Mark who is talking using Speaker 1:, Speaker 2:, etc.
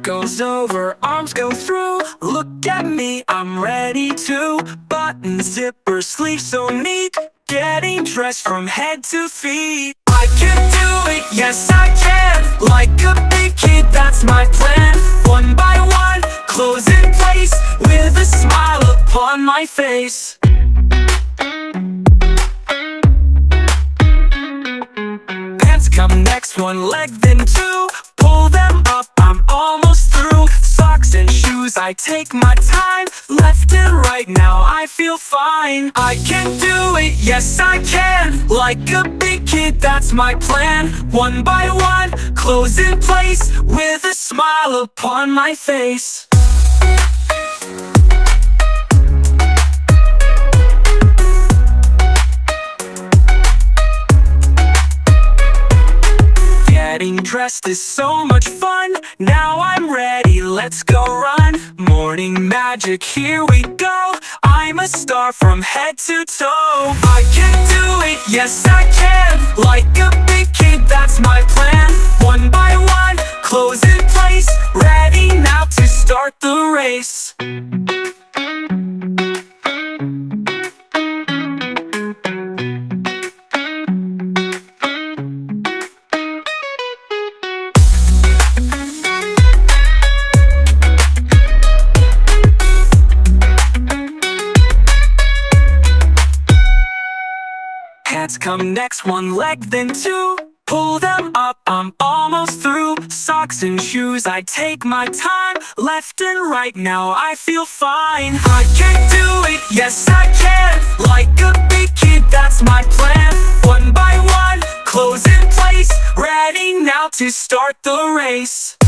Speaker 1: goes over, arms go through. Look at me, I'm ready to. Button, zipper, sleeve so neat. Getting dressed from head to feet. I can do it, yes I can. Like a big kid, that's my plan. One by one, clothes in place, with a smile upon my face. Pants come next, one leg then two. Pull them up, I'm almost through. Socks and shoes, I take my time. Left and right, now I feel fine. I can do it, yes I can. Like a big kid, that's my plan. One by one, clothes in place, with a smile upon my face. Getting dressed is so much fun. Now I'm ready, let's go run. Morning magic, here we go. I'm a star from head to toe. I can do it, yes I can. Like a big kid, that's my plan. One by one, clothes in place, ready now to start the race. Hands come next, one leg then two. Pull them up, I'm almost through. Socks and shoes, I take my time. Left and right, now I feel fine. I can do it, yes I can. Like a big kid, that's my plan. One by one, clothes in place, ready now to start the race.